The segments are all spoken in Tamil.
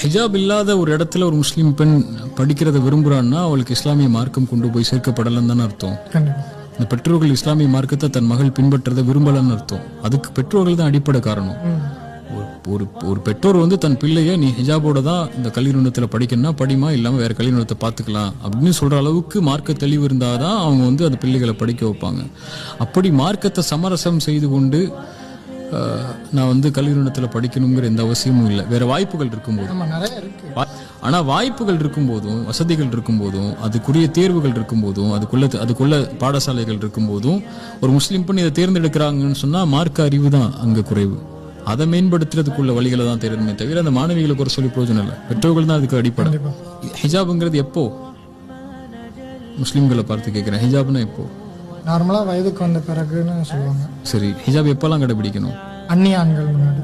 ஹிஜாப் இல்லாத ஒரு இடத்துல ஒரு முஸ்லீம் பெண் படிக்கிறத விரும்புறான்னா அவளுக்கு இஸ்லாமிய மார்க்கம் கொண்டு போய் சேர்க்கப்படலன்னு தானே அர்த்தம். இந்த பெற்றோர்கள் இஸ்லாமிய மார்க்கத்தை தன் மகள் பின்பற்றதை விரும்பலன்னு அர்த்தம். அதுக்கு பெற்றோர்கள் தான் அடிப்படை காரணம். ஒரு பெற்றோர் வந்து தன் பிள்ளைய நீ ஹிஜாபோட தான் இந்த கல்வி நிறுவனத்தில் படிக்கணும்னா படிமா, இல்லாமல் வேற கல்வி நிறுவனத்தை பார்த்துக்கலாம் அப்படின்னு சொல்ற அளவுக்கு மார்க்க தெளிவு இருந்தாதான் அவங்க வந்து அந்த பிள்ளைகளை படிக்க வைப்பாங்க. அப்படி மார்க்கத்தை சமரசம் செய்து கொண்டு நான் வந்து கல்வி நிறுவனத்தில் படிக்கணுங்கிற எந்த அவசியமும் இல்லை. வேற வாய்ப்புகள் இருக்கும்போது, ஆனா வாய்ப்புகள் இருக்கும்போதும் வசதிகள் இருக்கும்போதும் அதுக்குரிய தேர்வுகள் இருக்கும்போதும் அதுக்குள்ள பாடசாலைகள் இருக்கும்போதும் ஒரு முஸ்லீம் பெண் இதை தேர்ந்தெடுக்கிறாங்கன்னு சொன்னா மார்க்க அறிவு தான் அங்க குறைவு. அதை மேம்படுத்துறதுக்குள்ள வழிகளை தான் தேர்ந்தமே தவிர அந்த மாணவிகளுக்கு ஒரு சொல்லி பிரயோஜனம் இல்லை. பெற்றோர்கள் தான் அதுக்கு அடிப்படை. ஹிஜாப்ங்கிறது எப்போ முஸ்லீம்களை பார்த்து கேட்கிறேன், ஹிஜாப்னா எப்போ? நார்மலா வயதுக்கு வந்த பிறகுன்னு சொல்லுவாங்க. சரி, ஹிஜாப் எப்பெல்லாம் கடைபிடிக்கணும்? அந்நிய ஆண்கள் முன்னாடி.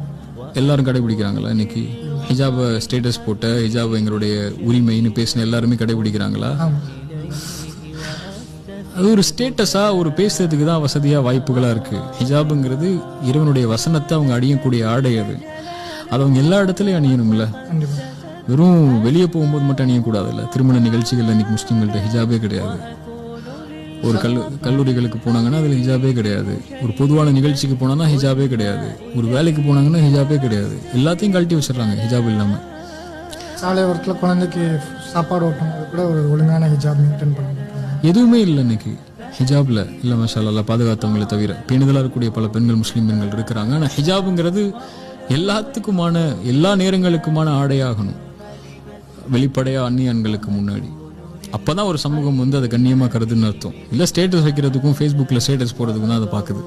எல்லாரும் கடைபிடிக்கிறாங்களா இன்னைக்கு? ஹிஜாப் ஸ்டேட்டஸ் போட்ட ஹிஜாப் எங்களுடைய உரிமைன்னு பேசின எல்லாருமே கடைபிடிக்கிறாங்களா? அது ஒரு ஸ்டேட்டஸா, ஒரு பேசுறதுக்கு தான் வசதியா வாய்ப்புகளா இருக்கு. ஹிஜாப்ங்கிறது இறைவனுடைய வசனத்தை அவங்க அணியக்கூடிய ஆடை. அது அவங்க எல்லா இடத்துலயும் அணியணும்ல. வெறும் வெளியே போகும்போது மட்டும் அணியக்கூடாதுல்ல. திருமண நிகழ்ச்சிகள் இன்னைக்கு முஸ்லீம்கள்ட்ட ஹிஜாபே கிடையாது. ஒரு கல்லூரிகளுக்கு போனாங்கன்னா அதுல ஹிஜாபே கிடையாது. ஒரு பொதுவான நிகழ்ச்சிக்கு போனா ஹிஜாபே கிடையாது. ஒரு வேலைக்கு போனாங்கன்னா ஹிஜாபே கிடையாது. எல்லாத்தையும் கழட்டி வச்சிடறாங்க ஹிஜாப் இல்லாம. சாலையோரத்தில் குழந்தைக்கு சாப்பாடு ஓட்டும் கூட ஒரு ஒழுங்கான ஹிஜாப் மெயின்டைன் பண்ண எதுவுமே இல்லை இன்னைக்கு ஹிஜாப்ல. இல்ல மாஷா அல்லாஹ் பாதுகாத்தவங்களை தவிர பேணுதலா இருக்கக்கூடிய பல பெண்கள், முஸ்லீம் பெண்கள் இருக்கிறாங்க. ஆனா ஹிஜாப்ங்கிறது எல்லாத்துக்குமான, எல்லா நேரங்களுக்குமான ஆடையாகணும், வெளிப்படையா அந்நிய ஆண்களுக்கு முன்னாடி. அப்பதான் ஒரு சமூகம் வந்து அதை கண்ணியமா கருதுன்னு அர்த்தம். இல்ல ஸ்டேட்டஸ் வைக்கிறதுக்கும் ஃபேஸ்புக்ல ஸ்டேட்டஸ் போடுறதுக்கும் தான் அதை பாக்குது.